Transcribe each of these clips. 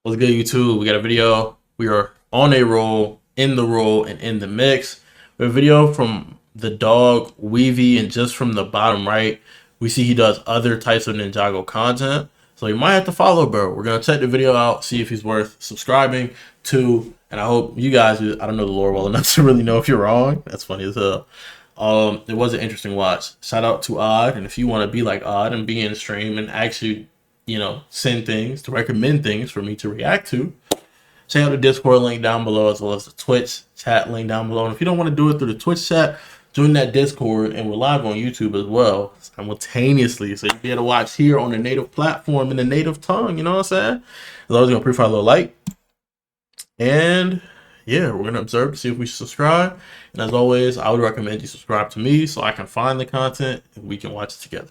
What's good, YouTube? We got a video. We are on a roll, in the roll, and in the mix. We have a video from the dog Weavy, and just from the bottom right, we see he does other types of Ninjago content. So you might have to follow, bro. We're gonna check the video out, see if he's worth subscribing to, and I hope you guys. I don't know the lore well enough to really know if you're wrong. That's funny as hell. It was an interesting watch. Shout out to Odd, and if you want to be like Odd and be in stream and actually send things to recommend things for me to react to, check out the Discord link down below as well as the Twitch chat link down below. And if you don't want to do it through the Twitch chat, join that Discord, and we're live on YouTube as well simultaneously. So you'll be able to watch here on the native platform in the native tongue, you know what I'm saying? As always, gonna pre-fire a little like. And yeah, we're gonna observe to see if we subscribe. And as always, I would recommend you subscribe to me so I can find the content and we can watch it together.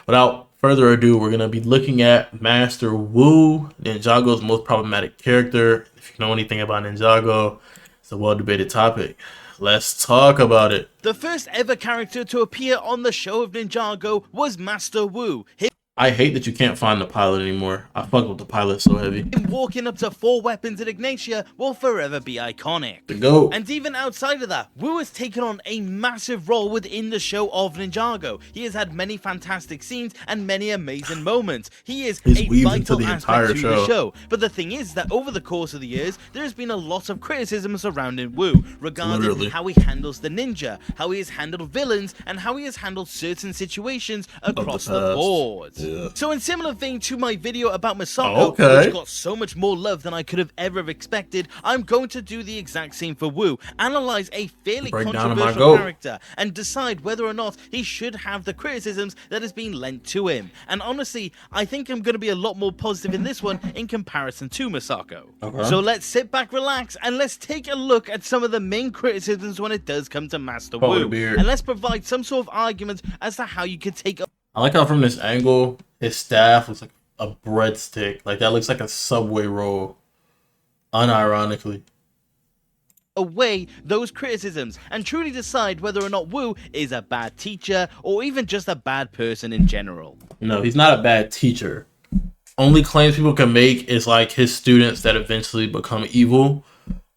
Without further ado, we're going to be looking at Master Wu, Ninjago's most problematic character. If you know anything about Ninjago, it's a well-debated topic. Let's talk about it. The first ever character to appear on the show of Ninjago was Master Wu. I hate that you can't find the pilot anymore. I fuck with the pilot so heavy. Him walking up to 4 weapons in Ignatia will forever be iconic. The GOAT. And even outside of that, Wu has taken on a massive role within the show of Ninjago. He has had many fantastic scenes and many amazing moments. He's a vital aspect to the show. But the thing is that over the course of the years, there has been a lot of criticism surrounding Wu regarding how he handles the ninja, how he has handled villains, and how he has handled certain situations across the board. Yeah. So in similar vein to my video about Misako, which got so much more love than I could have ever expected, I'm going to do the exact same for Wu, analyze a fairly controversial character, and decide whether or not he should have the criticisms that has been lent to him. And honestly, I think I'm going to be a lot more positive in this one in comparison to Misako. So let's sit back, relax, and let's take a look at some of the main criticisms when it does come to Master Wu. And let's provide some sort of argument as to how you could take a... I like how from this angle, his staff looks like a breadstick. Like, that looks like a Subway roll. Unironically. Away those criticisms and truly decide whether or not Wu is a bad teacher or even just a bad person in general. No, he's not a bad teacher. Only claims people can make is like his students that eventually become evil.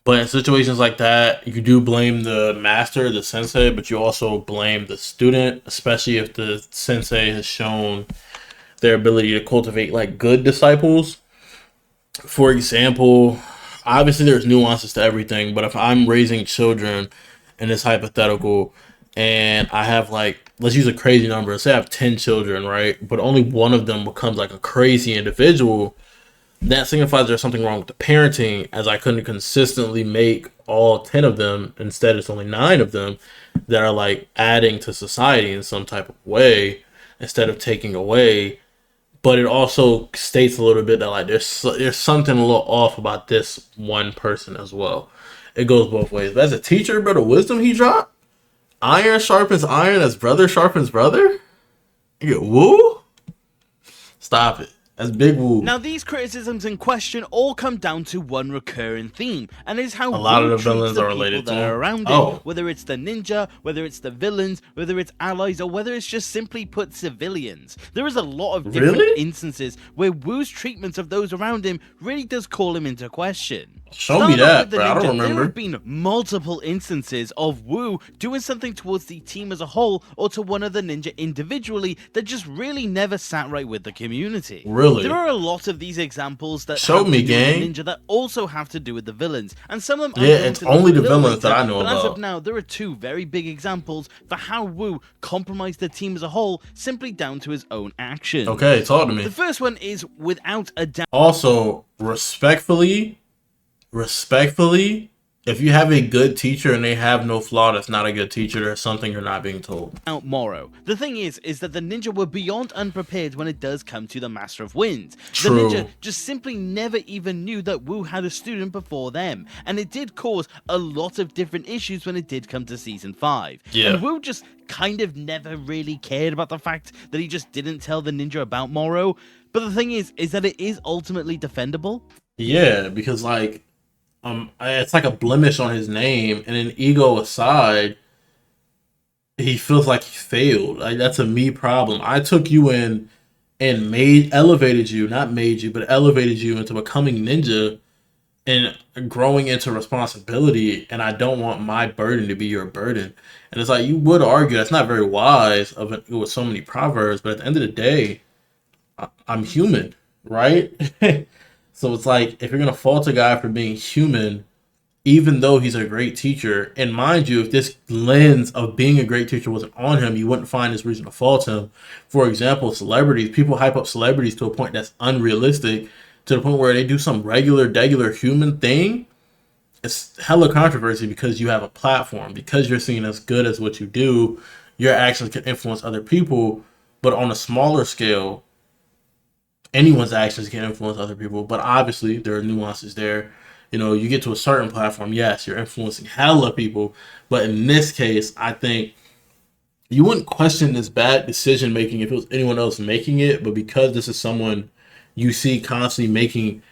But in situations like that, you do blame the master, the sensei, but you also blame the student, especially if the sensei has shown their ability to cultivate like good disciples. For example, obviously there's nuances to everything, but if I'm raising children in this hypothetical and I have like, let's use a crazy number, let's say I have 10 children, right? But only one of them becomes like a crazy individual, that signifies there's something wrong with the parenting, as I couldn't consistently make all 10 of them. Instead, it's only 9 of them that are like adding to society in some type of way instead of taking away. But it also states a little bit that like there's something a little off about this one person as well. It goes both ways. But as a teacher, bro, the wisdom he dropped, iron sharpens iron as brother sharpens brother. You get woo? Stop it. That's big Wu. Now, these criticisms in question all come down to one recurring theme, and is how a lot of the villains are related to him. Around him, whether it's the ninja, whether it's the villains, whether it's allies, or whether it's just simply put civilians. There is a lot of different instances where Wu's treatment of those around him really does call him into question. Show me that, bro. I don't remember. There have been multiple instances of Wu doing something towards the team as a whole or to one of the ninja individually that just really never sat right with the community. Really? There are a lot of these examples that show me, gang. Ninja that also have to do with the villains, and some of them it's only the villains that I know about. As of now, there are 2 very big examples for how Wu compromised the team as a whole simply down to his own actions. Okay, talk to me. The first one is without a doubt. Also, respectfully, if you have a good teacher and they have no flaw, that's not a good teacher. There's something you're not being told. Moro. The thing is that the ninja were beyond unprepared when it does come to the Master of Winds. True. The ninja just simply never even knew that Wu had a student before them, and it did cause a lot of different issues when it did come to Season 5. Yeah. And Wu just kind of never really cared about the fact that he just didn't tell the ninja about Moro. But the thing is that it is ultimately defendable. Yeah, because like, it's like a blemish on his name, and an ego aside, he feels like he failed. Like, that's a me problem. I took you in and not made you, but elevated you into becoming ninja and growing into responsibility. And I don't want my burden to be your burden. And it's like, you would argue that's not very wise of it with so many proverbs, but at the end of the day, I'm human, right? So it's like, if you're gonna fault a guy for being human, even though he's a great teacher, and mind you, if this lens of being a great teacher wasn't on him, you wouldn't find this reason to fault him. For example, celebrities, people hype up celebrities to a point that's unrealistic, to the point where they do some regular human thing. It's hella controversy because you have a platform, because you're seen as good as what you do, your actions can influence other people. But on a smaller scale, anyone's actions can influence other people, but obviously there are nuances there. You know, you get to a certain platform, yes, you're influencing hella people, but in this case, I think you wouldn't question this bad decision making if it was anyone else making it, but because this is someone you see constantly making,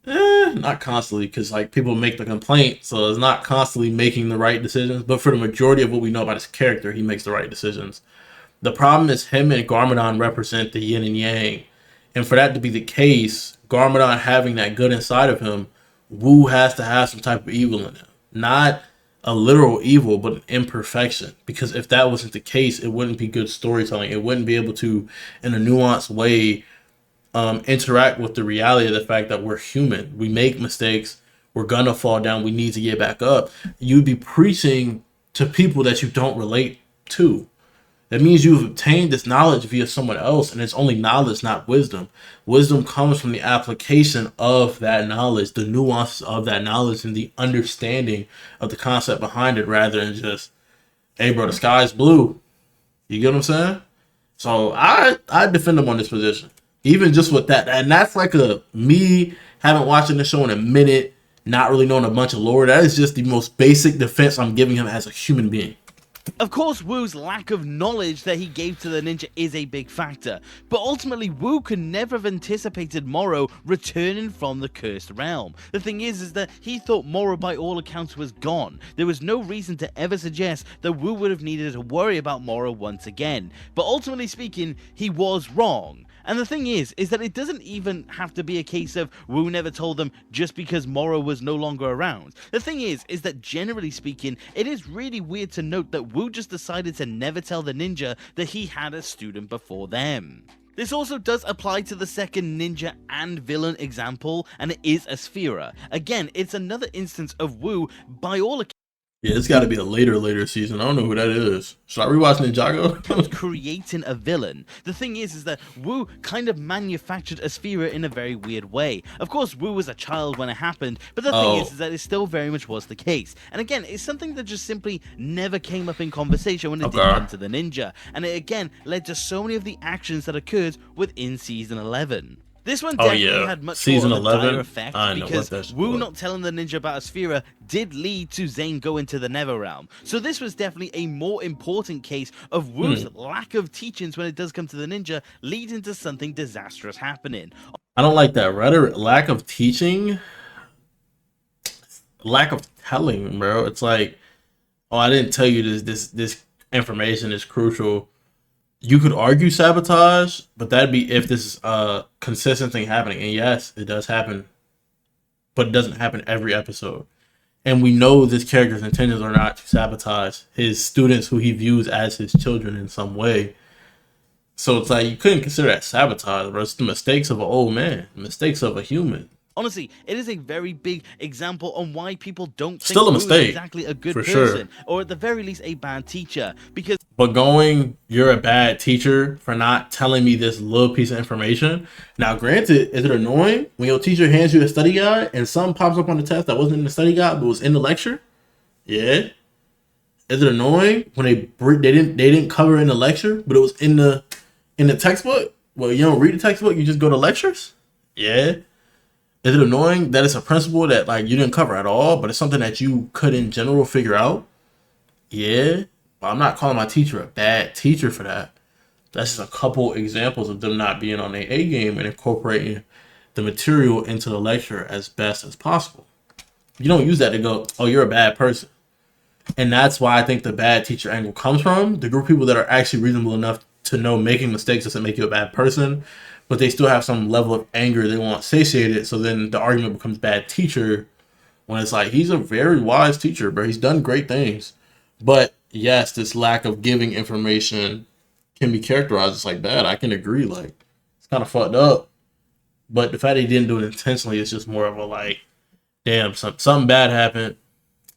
not constantly, because like people make the complaint, so it's not constantly making the right decisions, but for the majority of what we know about his character, he makes the right decisions. The problem is him and Garmadon represent the yin and yang. And for that to be the case, Garmadon having that good inside of him, Wu has to have some type of evil in him. Not a literal evil, but an imperfection. Because if that wasn't the case, it wouldn't be good storytelling. It wouldn't be able to, in a nuanced way, interact with the reality of the fact that we're human. We make mistakes. We're going to fall down. We need to get back up. You'd be preaching to people that you don't relate to. That means you've obtained this knowledge via someone else, and it's only knowledge, not wisdom. Wisdom comes from the application of that knowledge, the nuances of that knowledge, and the understanding of the concept behind it, rather than just, hey, bro, the sky's blue. You get what I'm saying? So I defend him on this position, even just with that. And that's like me haven't watched the show in a minute, not really knowing a bunch of lore. That is just the most basic defense I'm giving him as a human being. Of course, Wu's lack of knowledge that he gave to the ninja is a big factor, but ultimately Wu could never have anticipated Moro returning from the cursed realm. The thing is that he thought Moro by all accounts was gone. There was no reason to ever suggest that Wu would have needed to worry about Moro once again, but ultimately speaking, he was wrong. And the thing is that it doesn't even have to be a case of Wu never told them just because Moro was no longer around. The thing is that generally speaking, it is really weird to note that Wu just decided to never tell the ninja that he had a student before them. This also does apply to the second ninja and villain example, and it is Asphira. Again, it's another instance of Wu, by all accounts, yeah, it's got to be a later season. I don't know who that is. Should I rewatch Ninjago? creating a villain. The thing is that Wu kind of manufactured Asphira in a very weird way. Of course, Wu was a child when it happened, but the thing is that it still very much was the case. And again, it's something that just simply never came up in conversation when it did come to the ninja. And it again led to so many of the actions that occurred within season 11. This one definitely had much season more of a 11 dire effect because Wu not telling the ninja about Asphira did lead to Zane going to the Nether Realm. So this was definitely a more important case of Wu's lack of teachings when it does come to the ninja, leading to something disastrous happening. I don't like that rhetoric, lack of teaching, lack of telling, bro. It's like, oh, I didn't tell you this information is crucial. You could argue sabotage, but that'd be if this is a consistent thing happening. And yes, it does happen, but it doesn't happen every episode. And we know this character's intentions are not to sabotage his students who he views as his children in some way. So it's like, you couldn't consider that sabotage, bro. It's the mistakes of an old man, the mistakes of a human. Honestly, it is a very big example on why people don't think Still a mistake, Wu is exactly a good person, or at the very least a bad teacher. Because you're a bad teacher for not telling me this little piece of information. Now, granted, is it annoying when your teacher hands you a study guide and something pops up on the test that wasn't in the study guide but was in the lecture? Yeah. Is it annoying when they didn't cover in the lecture but it was in the textbook? Well, you don't read the textbook, you just go to lectures? Yeah. Is it annoying that it's a principle that like you didn't cover at all, but it's something that you could in general figure out? Yeah. But I'm not calling my teacher a bad teacher for that. That's just a couple examples of them not being on their A game and incorporating the material into the lecture as best as possible. You don't use that to go, oh, you're a bad person. And that's why I think the bad teacher angle comes from the group of people that are actually reasonable enough to know making mistakes doesn't make you a bad person, but they still have some level of anger they want satiated. So then the argument becomes bad teacher, when it's like, he's a very wise teacher, bro. He's done great things. But yes, this lack of giving information can be characterized as like bad. I can agree. Like, it's kind of fucked up. But the fact that he didn't do it intentionally is just more of a like, damn, something bad happened.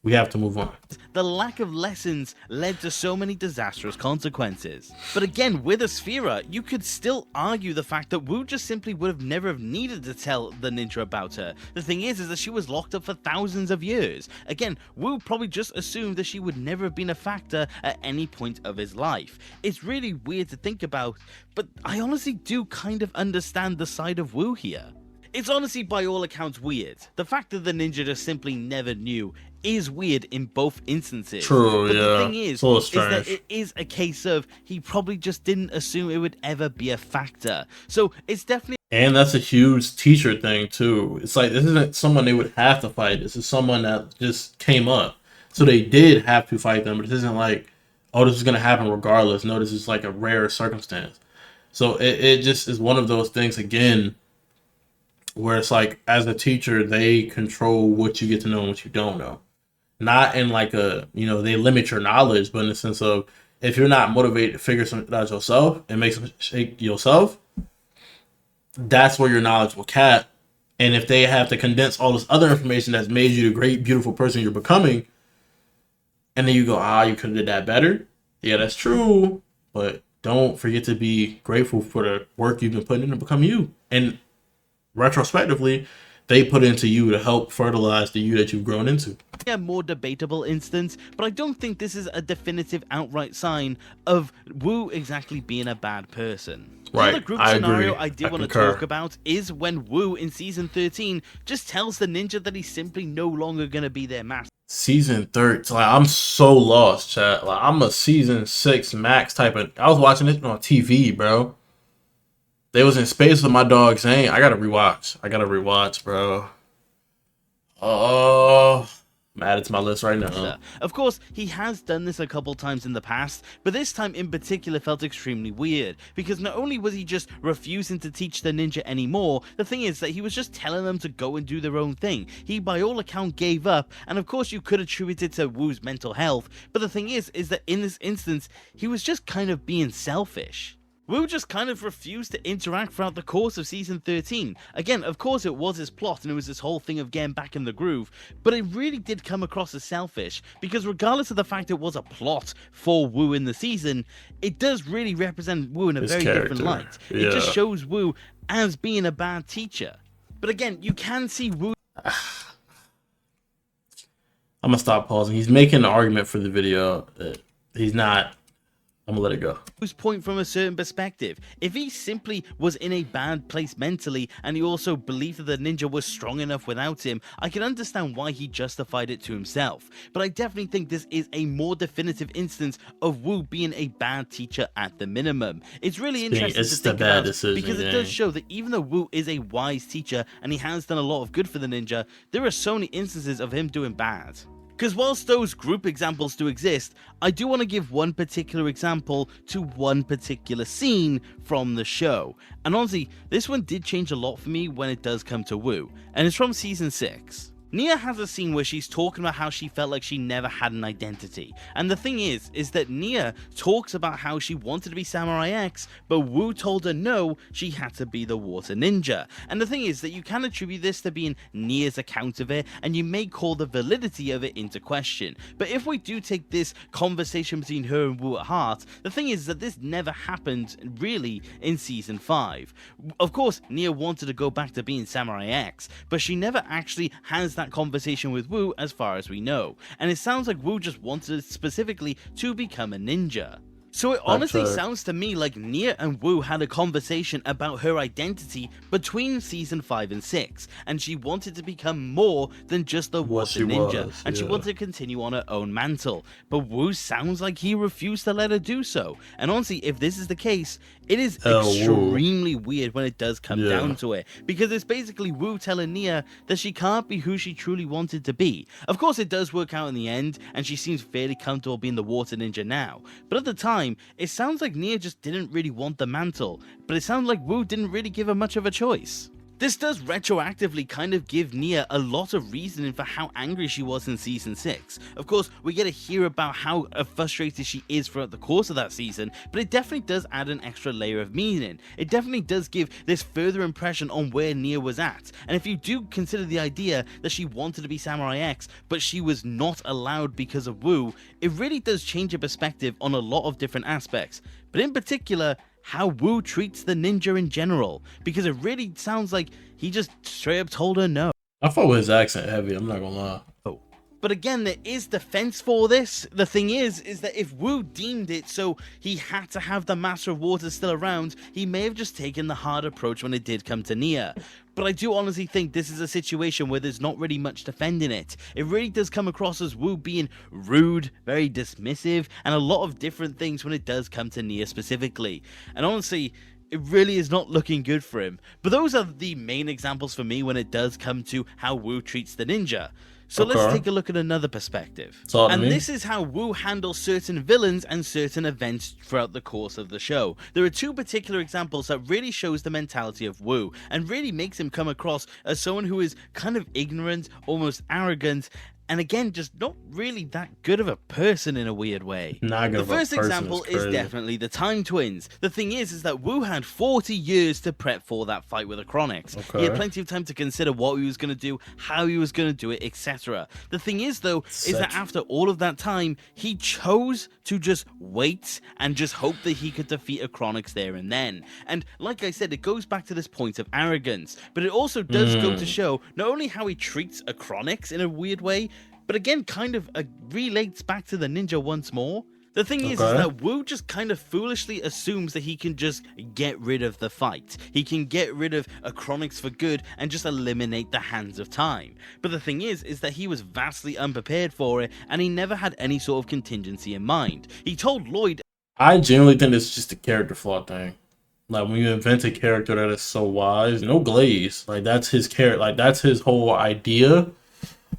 We have to move on. The lack of lessons led to so many disastrous consequences. But again, with Asphira, you could still argue the fact that Wu just simply would have never have needed to tell the ninja about her. The thing is that she was locked up for thousands of years. Again, Wu probably just assumed that she would never have been a factor at any point of his life. It's really weird to think about, but I honestly do kind of understand the side of Wu here. It's honestly by all accounts weird. The fact that the ninja just simply never knew is weird in both instances. True, but yeah. the thing is that it is a case of he probably just didn't assume it would ever be a factor. So it's definitely... And that's a huge teacher thing too. It's like, this isn't someone they would have to fight. This is someone that just came up. So they did have to fight them, but this isn't like, oh, this is going to happen regardless. No, this is like a rare circumstance. So it just is one of those things, again, where it's like, as a teacher, they control what you get to know and what you don't know. Not in like a, they limit your knowledge, but in the sense of, if you're not motivated to figure something out yourself and make some shake yourself, that's where your knowledge will cap. And if they have to condense all this other information that's made you the great, beautiful person you're becoming, and then you go, you could have did that better. Yeah, that's true. But don't forget to be grateful for the work you've been putting in to become you. And retrospectively, they put into you to help fertilize the you that you've grown into. A more debatable instance, but I don't think this is a definitive outright sign of Wu exactly being a bad person. Right, Another group I scenario agree. I did want to concur. talk about is when Wu in season 13 just tells the ninja that he's simply no longer going to be their master. Season 13, like, I'm so lost, chat. Like, I'm a season 6 max type of... I was watching this on TV, bro. They was in space with my dog Zane. I gotta rewatch, bro. Oh, I'm added to my list right now. Of course, he has done this a couple times in the past, but this time in particular felt extremely weird, because not only was he just refusing to teach the ninja anymore, the thing is that he was just telling them to go and do their own thing. He, by all account, gave up, and of course you could attribute it to Wu's mental health, but the thing is that in this instance, he was just kind of being selfish. Wu just kind of refused to interact throughout the course of season 13. Again, of course it was his plot and it was this whole thing of getting back in the groove, but it really did come across as selfish, because regardless of the fact it was a plot for Wu in the season, it does really represent Wu in a very different light. Yeah. It just shows Wu as being a bad teacher. But again, you can see Wu... I'm gonna stop pausing. He's making an argument for the video that he's not... I'm gonna let it go. Whose point from a certain perspective. If he simply was in a bad place mentally, and he also believed that the ninja was strong enough without him, I can understand why he justified it to himself. But I definitely think this is a more definitive instance of Wu being a bad teacher at the minimum. It's really interesting to think about, because it does show that even though Wu is a wise teacher and he has done a lot of good for the ninja, there are so many instances of him doing bad. Because whilst those group examples do exist, I do want to give one particular example to one particular scene from the show. And honestly, this one did change a lot for me when it does come to Wu, and it's from season 6. Nia has a scene where she's talking about how she felt like she never had an identity. And the thing is that Nia talks about how she wanted to be Samurai X, but Wu told her no, she had to be the water ninja. And the thing is that you can attribute this to being Nia's account of it, and you may call the validity of it into question. But if we do take this conversation between her and Wu at heart, the thing is that this never happened really in season 5. Of course, Nia wanted to go back to being Samurai X, but she never actually has that conversation with Wu as far as we know, and it sounds like Wu just wanted specifically to become a ninja. So it honestly sounds to me like Nia and Wu had a conversation about her identity between season 5 and 6, and she wanted to become more than just the water ninja, and she wanted to continue on her own mantle. But Wu sounds like he refused to let her do so, and honestly, if this is the case, It is extremely weird when it does come down to it, because it's basically Wu telling Nia that she can't be who she truly wanted to be. Of course, it does work out in the end, and she seems fairly comfortable being the water ninja now, but at the time, it sounds like Nia just didn't really want the mantle, but it sounds like Wu didn't really give her much of a choice. This does retroactively kind of give Nia a lot of reasoning for how angry she was in Season 6. Of course, we get to hear about how frustrated she is throughout the course of that season, but it definitely does add an extra layer of meaning. It definitely does give this further impression on where Nia was at, and if you do consider the idea that she wanted to be Samurai X, but she was not allowed because of Wu, it really does change your perspective on a lot of different aspects. But in particular, how Wu treats the ninja in general, because it really sounds like he just straight up told her no. I thought with his accent heavy, I'm not gonna lie. But again, there is defense for this. The thing is that if Wu deemed it so he had to have the Master of Water still around, he may have just taken the hard approach when it did come to Nia. But I do honestly think this is a situation where there's not really much defending it. It really does come across as Wu being rude, very dismissive, and a lot of different things when it does come to Nia specifically. And honestly, it really is not looking good for him. But those are the main examples for me when it does come to how Wu treats the ninja. So let's take a look at another perspective. And this is how Wu handles certain villains and certain events throughout the course of the show. There are two particular examples that really shows the mentality of Wu, and really makes him come across as someone who is kind of ignorant, almost arrogant, and again, just not really that good of a person in a weird way. The first example is definitely the Time Twins. The thing is that Wu had 40 years to prep for that fight with the Chronics. He had plenty of time to consider what he was going to do, how he was going to do it, etc. The thing is, though, is that after all of that time, he chose to just wait and just hope that he could defeat a Chronics there and then. And like I said, it goes back to this point of arrogance, but it also does go to show not only how he treats a Chronics in a weird way, but again, kind of relates back to the ninja once more. The thing is that Wu just kind of foolishly assumes that he can just get rid of the fight. He can get rid of a Chronics for good and just eliminate the Hands of Time. But the thing is that he was vastly unprepared for it, and he never had any sort of contingency in mind. He told Lloyd, I genuinely think it's just a character flaw thing. Like, when you invent a character that is so wise, no glaze. Like, that's his character. Like, that's his whole idea.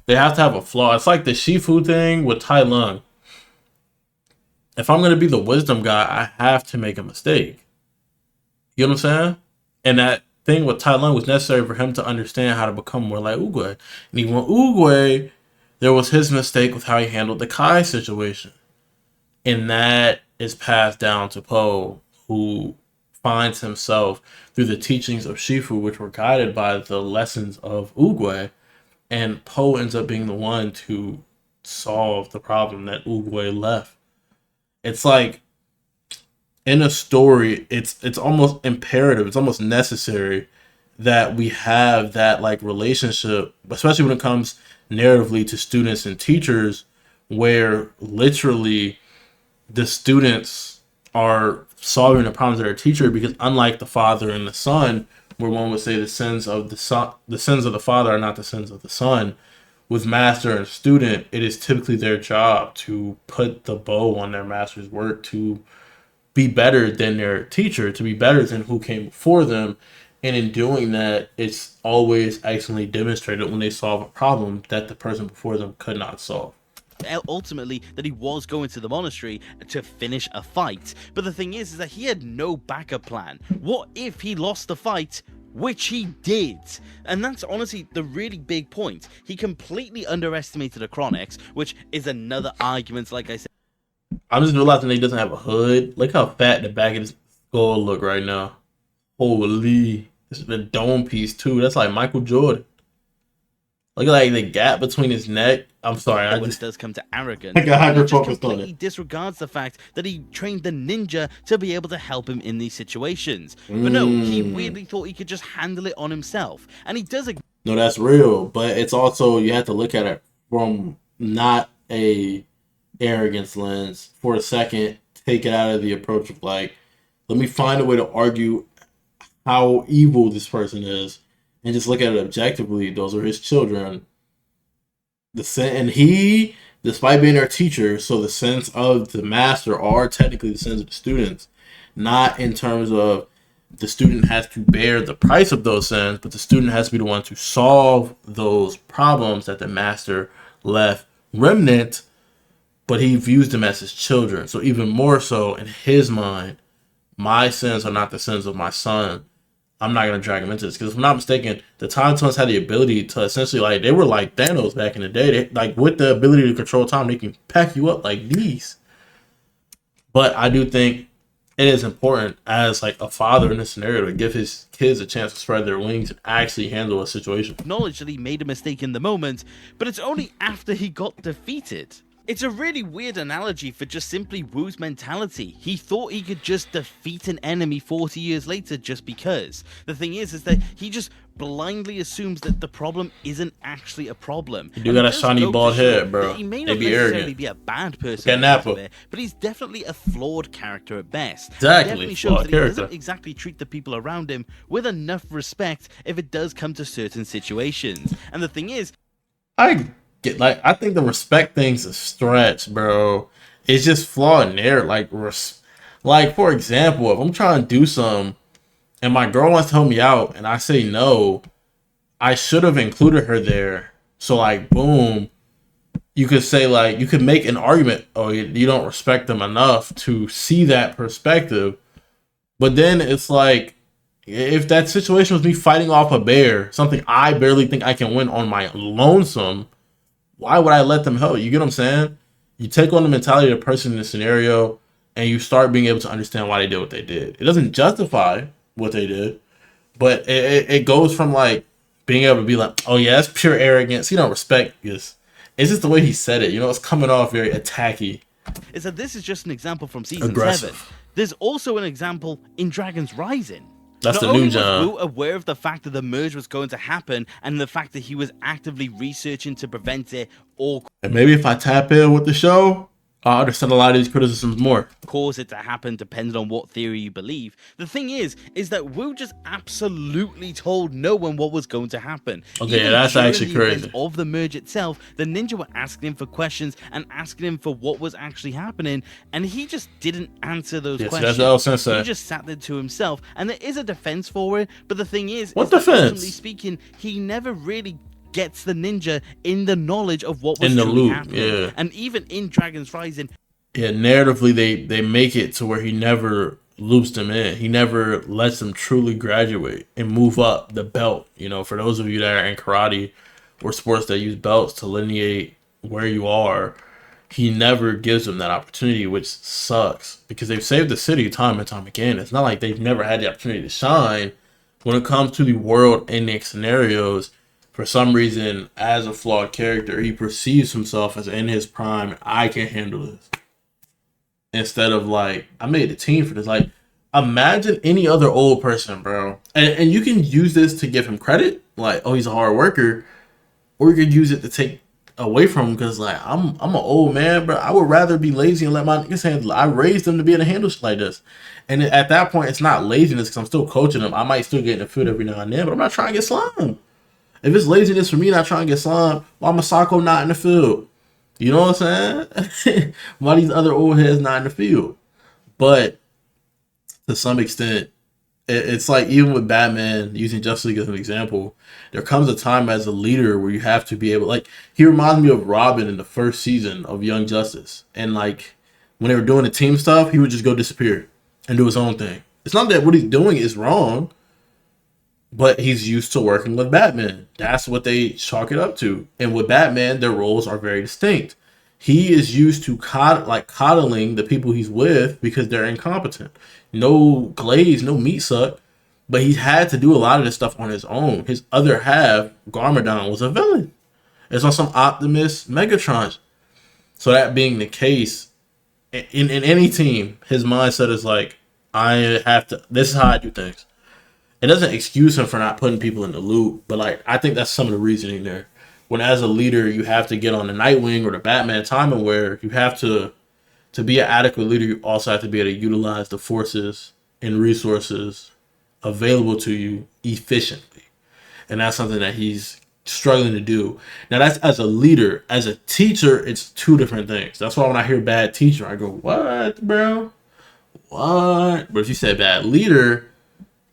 They have to have a flaw. It's like the Shifu thing with Tai Lung. If I'm going to be the wisdom guy, I have to make a mistake. You know what I'm saying? And that thing with Tai Lung was necessary for him to understand how to become more like Oogway. And even with Oogway, there was his mistake with how he handled the Kai situation. And that is passed down to Po, who finds himself through the teachings of Shifu, which were guided by the lessons of Oogway. And Po ends up being the one to solve the problem that Oogway left. It's like, in a story, it's almost imperative, it's almost necessary that we have that like relationship, especially when it comes narratively to students and teachers, where literally the students are solving the problems of their teacher, because unlike the father and the son, where one would say the sins of the son, the sins of the father are not the sins of the son, with master and student, it is typically their job to put the bow on their master's work, to be better than their teacher, to be better than who came before them. And in doing that, it's always excellently demonstrated when they solve a problem that the person before them could not solve. Ultimately, that he was going to the monastery to finish a fight. But the thing is that he had no backup plan. What if he lost the fight? Which he did. And that's honestly the really big point. He completely underestimated the Chronics, which is another argument, like I said. I'm just realizing he doesn't have a hood. Look how fat the back of his skull look right now. Holy. This is the dome piece too. That's like Michael Jordan. Look at like the gap between his neck. I'm sorry. When it does come to arrogance, he just completely disregards the fact that he trained the ninja to be able to help him in these situations. But no, he weirdly thought he could just handle it on himself. And he does. No, that's real. But it's also, you have to look at it from not a arrogance lens for a second. Take it out of the approach of like, let me find a way to argue how evil this person is, and just look at it objectively. Those are his children. And he, despite being their teacher, so the sins of the master are technically the sins of the students. not in terms of the student has to bear the price of those sins, but the student has to be the one to solve those problems that the master left remnant, but he views them as his children. So even more so in his mind, my sins are not the sins of my son. I'm not going to drag him into this. Because if I'm not mistaken, the Time Stones had the ability to essentially, like, they were like Thanos back in the day. They, like, with the ability to control time, they can pack you up like these. But I do think it is important as, like, a father in this scenario to give his kids a chance to spread their wings and actually handle a situation. Acknowledge that he made a mistake in the moment, but it's only after he got defeated. It's a really weird analogy for just simply Wu's mentality. He thought he could just defeat an enemy 40 years later just because. The thing is that he just blindly assumes that the problem isn't actually a problem. You do got a shiny bald head, bro. He may not necessarily be a bad person, but he's definitely a flawed character at best. Exactly. He definitely shows that he doesn't exactly treat the people around him with enough respect if it does come to certain situations. And the thing is, I think the respect thing's a stretch, bro. It's just flawed in there. Like for example, if I'm trying to do something and my girl wants to help me out and I say no, I should have included her there. So like, boom, you could say like, you could make an argument, oh, you don't respect them enough to see that perspective. But then it's like, if that situation was me fighting off a bear, something I barely think I can win on my lonesome, why would I let them help? You get what I'm saying? You take on the mentality of the person in the scenario and you start being able to understand why they did what they did. It doesn't justify what they did, but it goes from like being able to be like, oh yeah, that's pure arrogance. You don't respect this. It's just the way he said it. You know, it's coming off very attacky. Is that this is just an example from season 7. There's also an example in Dragon's Rising. That's the new John. Not only was Wu aware of the fact that the merge was going to happen and the fact that he was actively researching to prevent it or... And maybe if I tap in with the show, I'll understand a lot of these criticisms more. Cause it to happen depending on what theory you believe. The thing is that Wu just absolutely told no one what was going to happen. Okay, yeah, that's actually crazy. Of the merge itself, the ninja were asking him for questions and asking him for what was actually happening, and he just didn't answer those questions. He just sat there to himself, and there is a defense for it, but the thing is, what defense? Speaking, he never really gets the ninja in the knowledge of what was in the loop happening. Yeah. And even in Dragon's Rising, yeah, narratively they make it to where he never loops them in. He never lets them truly graduate and move up the belt. You know, for those of you that are in karate or sports that use belts to lineate where you are, he never gives them that opportunity, which sucks because they've saved the city time and time again. It's not like they've never had the opportunity to shine. When it comes to the world-ending scenarios, for some reason, as a flawed character, he perceives himself as in his prime. I can handle this. Instead of like, I made a team for this. Like, imagine any other old person, bro. And you can use this to give him credit. Like, oh, he's a hard worker. Or you could use it to take away from him because, like, I'm an old man, bro. I would rather be lazy and let my niggas handle it. I raised them to be able to handle shit like this. And at that point, it's not laziness because I'm still coaching them. I might still get in the field every now and then, but I'm not trying to get slimed. If it's laziness for me not trying to get slime, why Masako not in the field? You know what I'm saying? Why these other old heads not in the field? But to some extent, it's like even with Batman, using Justice League as an example, there comes a time as a leader where you have to be able, like, he reminds me of Robin in the first season of Young Justice. And like, when they were doing the team stuff, he would just go disappear and do his own thing. It's not that what he's doing is wrong, but he's used to working with Batman. That's what they chalk it up to. And with Batman, their roles are very distinct. He is used to coddling the people he's with because they're incompetent. No glaze, no meat suck. But he had to do a lot of this stuff on his own. His other half, Garmadon, was a villain. It's on some Optimus Megatron. So that being the case, in any team, his mindset is like, this is how I do things. It doesn't excuse him for not putting people in the loop, but like, I think that's some of the reasoning there. When as a leader, you have to get on the Nightwing or the Batman timing where you have to be an adequate leader, you also have to be able to utilize the forces and resources available to you efficiently. And that's something that he's struggling to do. Now that's as a leader. As a teacher, it's two different things. That's why when I hear bad teacher, I go, what, bro? what? But if you said bad leader,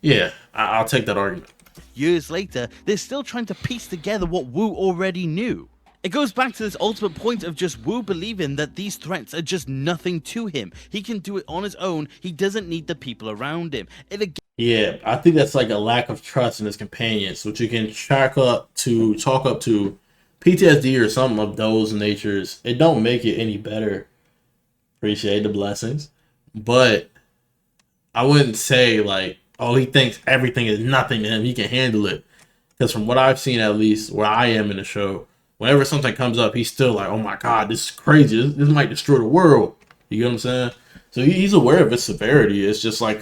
yeah, I'll take that argument. Years later, they're still trying to piece together what Wu already knew. It goes back to this ultimate point of just Wu believing that these threats are just nothing to him. He can do it on his own. He doesn't need the people around him. Yeah, I think that's like a lack of trust in his companions, which you can chalk up to PTSD or something of those natures. It don't make it any better. Appreciate the blessings, but I wouldn't say like, oh, he thinks everything is nothing to him. He can handle it. Because from what I've seen, at least where I am in the show, whenever something comes up, he's still like, oh my God, this is crazy. This might destroy the world. You get what I'm saying? So he's aware of its severity. It's just like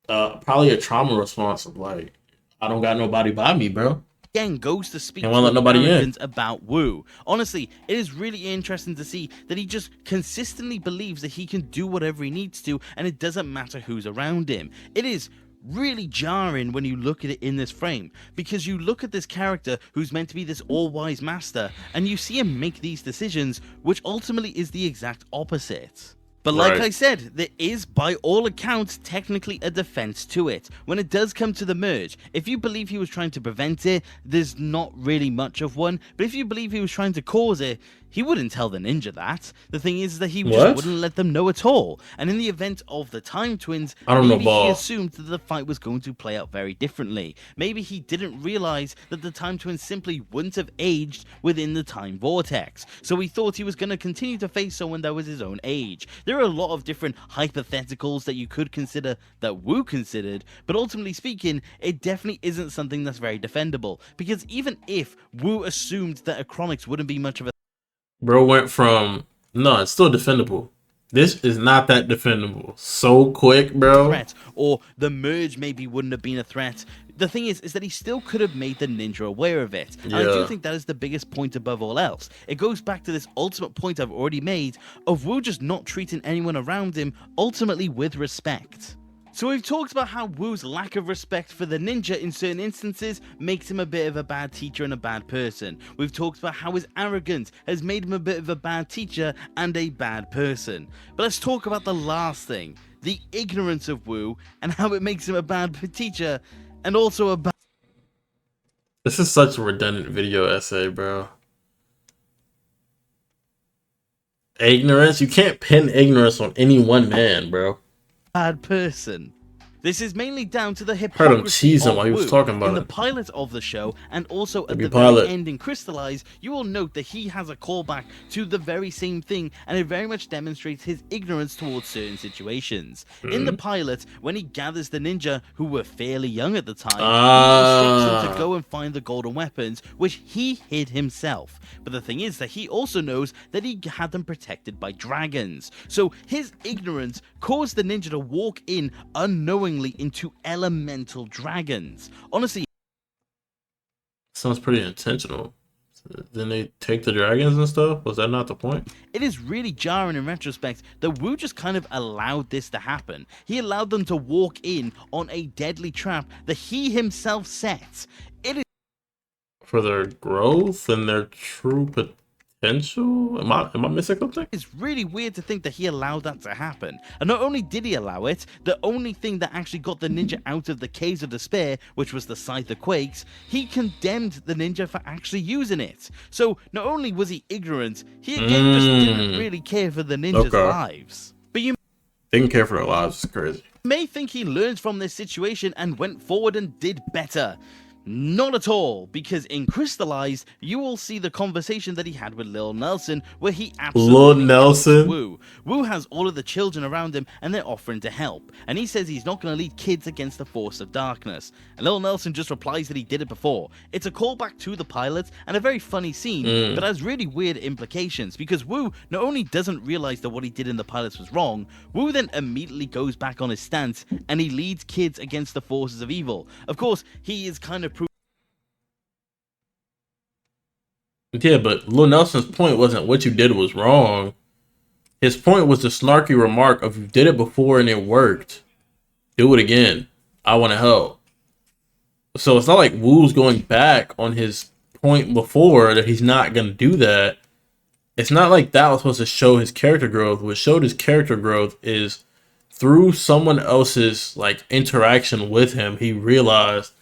probably a trauma response of like, I don't got nobody by me, bro. Again goes to speak to arrogance about Wu. Honestly, it is really interesting to see that he just consistently believes that he can do whatever he needs to, and it doesn't matter who's around him. It is really jarring when you look at it in this frame, because you look at this character who's meant to be this all-wise master, and you see him make these decisions, which ultimately is the exact opposite. But like I said, there is, by all accounts, technically a defense to it. When it does come to the merge, if you believe he was trying to prevent it, there's not really much of one. But if you believe he was trying to cause it, he wouldn't tell the ninja that. The thing is that he just wouldn't let them know at all. And in the event of the Time Twins, maybe he assumed that the fight was going to play out very differently. Maybe he didn't realize that the Time Twins simply wouldn't have aged within the time vortex. So he thought he was going to continue to face someone that was his own age. There are a lot of different hypotheticals that you could consider, that Wu considered, but ultimately speaking, it definitely isn't something that's very defendable. Because even if Wu assumed that Acronics wouldn't be much of a bro went from, no, it's still defendable. This is not that defendable. So quick, bro. Threat, or the merge maybe wouldn't have been a threat. The thing is that he still could have made the ninja aware of it. And I do think that is the biggest point above all else. It goes back to this ultimate point I've already made of Wu just not treating anyone around him ultimately with respect. So we've talked about how Wu's lack of respect for the ninja in certain instances makes him a bit of a bad teacher and a bad person. We've talked about how his arrogance has made him a bit of a bad teacher and a bad person. But let's talk about the last thing, the ignorance of Wu and how it makes him a bad teacher and also a bad... This is such a redundant video essay, bro. Ignorance? You can't pin ignorance on any one man, bro. Bad person. This is mainly down to the hypocrisy of while he was Wu. talking about in the it. pilot of the show, and also at the very end in Crystallize, you will note that he has a callback to the very same thing, and it very much demonstrates his ignorance towards certain situations. In the pilot, when he gathers the ninja, who were fairly young at the time, he instructs them to go and find the golden weapons, which he hid himself. But the thing is that he also knows that he had them protected by dragons. So his ignorance caused the ninja to walk in unknowingly into elemental dragons. Honestly, sounds pretty intentional. Then they take the dragons and stuff? Was that not the point? It is really jarring in retrospect that Wu just kind of allowed this to happen. He allowed them to walk in on a deadly trap that he himself set. It is for their growth and their true potential? Am I missing something? It's really weird to think that he allowed that to happen. And not only did he allow it, the only thing that actually got the ninja out of the caves of despair, which was the Scythe of Quakes, he condemned the ninja for actually using it. So not only was he ignorant, he again just didn't really care for the ninjas' lives. But you didn't care for their lives, it's crazy. May think he learned from this situation and went forward and did better. Not at all, because in Crystallized, you will see the conversation that he had with Lil Nelson, where he absolutely Wu. Wu has all of the children around him, and they're offering to help. And he says he's not going to lead kids against the force of darkness. And Lil Nelson just replies that he did it before. It's a callback to the pilot, and a very funny scene, but has really weird implications, because Wu not only doesn't realize that what he did in the pilots was wrong, Wu then immediately goes back on his stance, and he leads kids against the forces of evil. Of course, he is kind of yeah, but Lil Nelson's point wasn't what you did was wrong. His point was the snarky remark of you did it before and it worked. Do it again. I want to help. So it's not like Wu's going back on his point before that he's not going to do that. It's not like that was supposed to show his character growth. What showed his character growth is through someone else's like interaction with him, he realized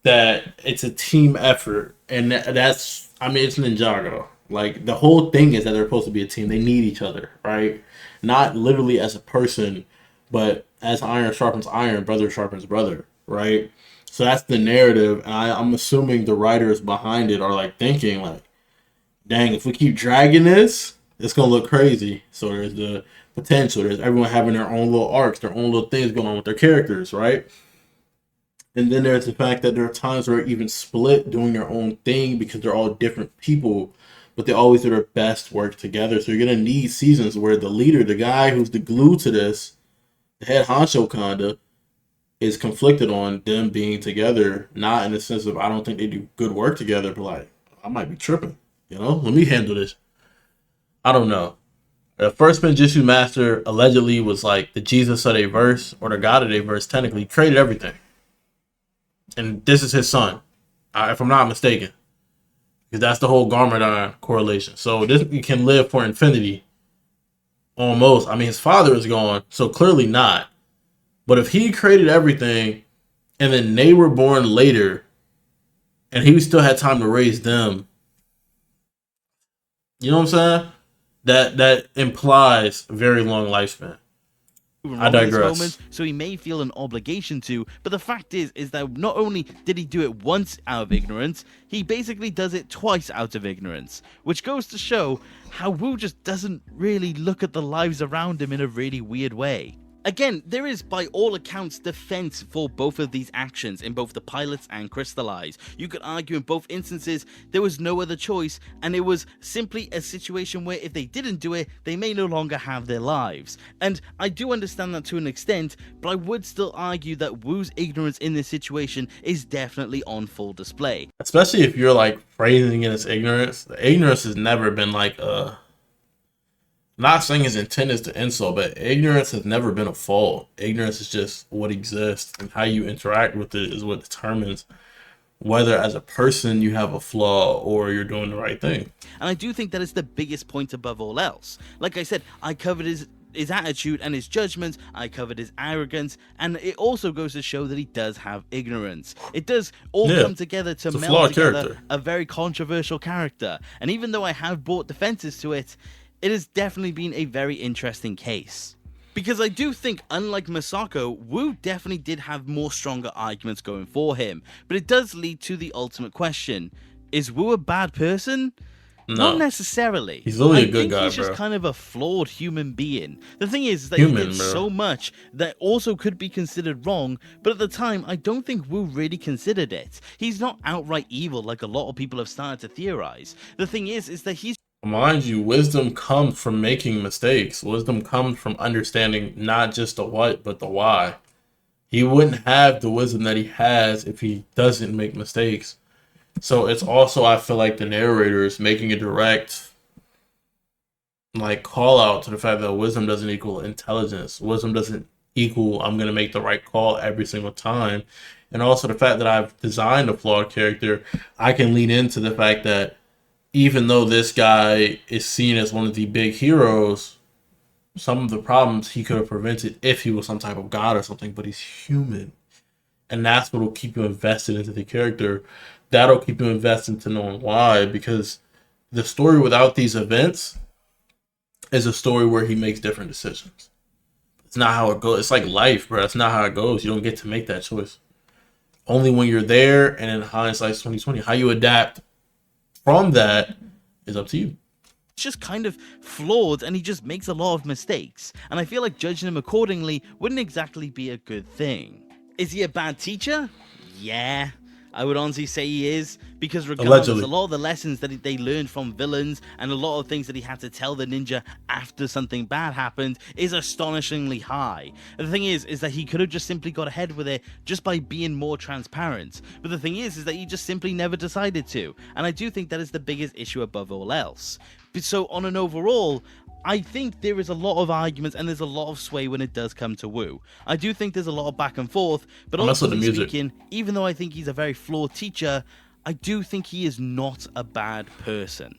that it's a team effort, and that's, I mean, it's Ninjago. Like the whole thing is that they're supposed to be a team. They need each other, right? Not literally as a person, but as iron sharpens iron, brother sharpens brother, right? So that's the narrative, and I'm assuming the writers behind it are like thinking like, dang, if we keep dragging this, it's gonna look crazy. So there's the potential. There's everyone having their own little arcs, their own little things going on with their characters, right? And then there's the fact that there are times where even split doing their own thing because they're all different people, but they always do their best work together. So you're gonna need seasons where the leader, the guy who's the glue to this, the head honcho kinda, is conflicted on them being together. Not in the sense of I don't think they do good work together, but like I might be tripping. Let me handle this. I don't know. The first Ninjutsu master allegedly was like the Jesus of a verse or the God of a verse. Technically, he created everything. And this is his son, if I'm not mistaken, because that's the whole Garmadon correlation. So this can live for infinity, almost. I mean, his father is gone, so clearly not. But if he created everything, and then they were born later, and he still had time to raise them, you know what I'm saying? That implies a very long lifespan. I digress. Moment, so he may feel an obligation to, but the fact is that not only did he do it once out of ignorance, he basically does it twice out of ignorance, which goes to show how Wu just doesn't really look at the lives around him in a really weird way. Again, there is, by all accounts, defense for both of these actions in both the pilots and Crystallize. You could argue in both instances there was no other choice, and it was simply a situation where if they didn't do it, they may no longer have their lives. And I do understand that to an extent, but I would still argue that Wu's ignorance in this situation is definitely on full display. Especially if you're like phrasing it as ignorance. The ignorance has never been like not saying his intent is to insult, but ignorance has never been a fault. Ignorance is just what exists, and how you interact with it is what determines whether as a person you have a flaw or you're doing the right thing. And I do think that is the biggest point above all else. Like I said, I covered his attitude and his judgments, I covered his arrogance, and it also goes to show that he does have ignorance. It does all come together to meld together a very controversial character. And even though I have brought defenses to it, it has definitely been a very interesting case. Because I do think, unlike Masako, Wu definitely did have more stronger arguments going for him. But it does lead to the ultimate question. Is Wu a bad person? No. Not necessarily. He's only a good guy, he's just kind of a flawed human being. The thing is that he did so much that also could be considered wrong, but at the time, I don't think Wu really considered it. He's not outright evil like a lot of people have started to theorize. The thing is that he's... Mind you, wisdom comes from making mistakes. Wisdom comes from understanding not just the what, but the why. He wouldn't have the wisdom that he has if he doesn't make mistakes. So it's also, I feel like the narrator is making a direct like call out to the fact that wisdom doesn't equal intelligence. Wisdom doesn't equal I'm going to make the right call every single time. And also the fact that I've designed a flawed character, I can lean into the fact that even though this guy is seen as one of the big heroes, some of the problems he could have prevented if he was some type of god or something, but he's human. And that's what will keep you invested into the character. That'll keep you invested into knowing why, because the story without these events is a story where he makes different decisions. It's not how it goes. It's like life, bro. It's not how it goes. You don't get to make that choice. Only when you're there, and in hindsight's 2020, how you adapt from that is up to you. It's just kind of flawed, and he just makes a lot of mistakes. And I feel like judging him accordingly wouldn't exactly be a good thing. Is he a bad teacher? Yeah, I would honestly say he is, because regardless, a lot of the lessons that they learned from villains and a lot of things that he had to tell the ninja after something bad happened is astonishingly high. And the thing is that he could have just simply got ahead with it just by being more transparent. But the thing is that he just simply never decided to. And I do think that is the biggest issue above all else. So on an overall, I think there is a lot of arguments and there's a lot of sway when it does come to Wu. I do think there's a lot of back and forth, but also speaking, even though I think he's a very flawed teacher, I do think he is not a bad person.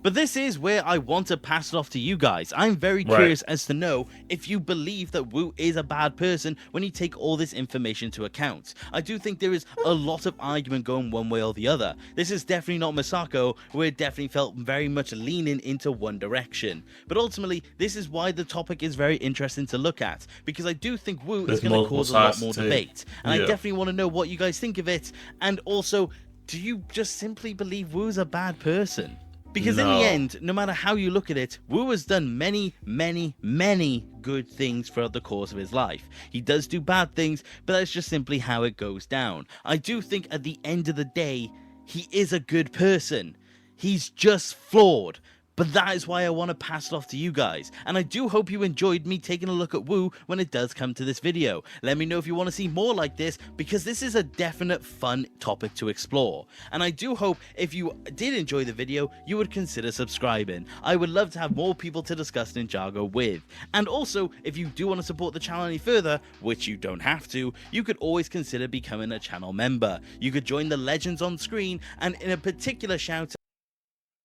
But this is where I want to pass it off to you guys. I'm very curious as to know if you believe that Wu is a bad person when you take all this information into account. I do think there is a lot of argument going one way or the other. This is definitely not Misako, where it definitely felt very much leaning into one direction. But ultimately, this is why the topic is very interesting to look at, because I do think Wu is going to cause a lot more debate. And I definitely want to know what you guys think of it. And also, do you just simply believe Wu's a bad person? Because in the end, no matter how you look at it, Wu has done many, many, many good things throughout the course of his life. He does do bad things, but that's just simply how it goes down. I do think at the end of the day, he is a good person. He's just flawed. But that is why I want to pass it off to you guys. And I do hope you enjoyed me taking a look at Wu when it does come to this video. Let me know if you want to see more like this, because this is a definite fun topic to explore. And I do hope if you did enjoy the video, you would consider subscribing. I would love to have more people to discuss Ninjago with. And also, if you do want to support the channel any further, which you don't have to, you could always consider becoming a channel member. You could join the legends on screen, and in a particular shout out.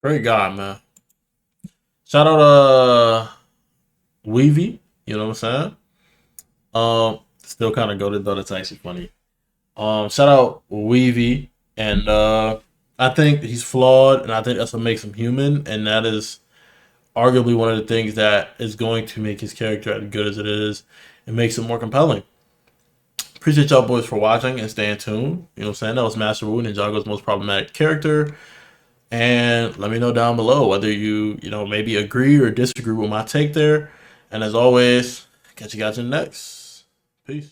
Great guy, man. Shout out Weavy, you know what I'm saying? Still kind of goated though, that's actually funny. Shout out Weavy, and I think he's flawed, and I think that's what makes him human, and that is arguably one of the things that is going to make his character as good as it is. It makes it more compelling. Appreciate y'all boys for watching and staying tuned. You know what I'm saying? That was Master Wu, Ninjago's most problematic character. And let me know down below whether you maybe agree or disagree with my take there. And as always, catch you guys in the next. Peace.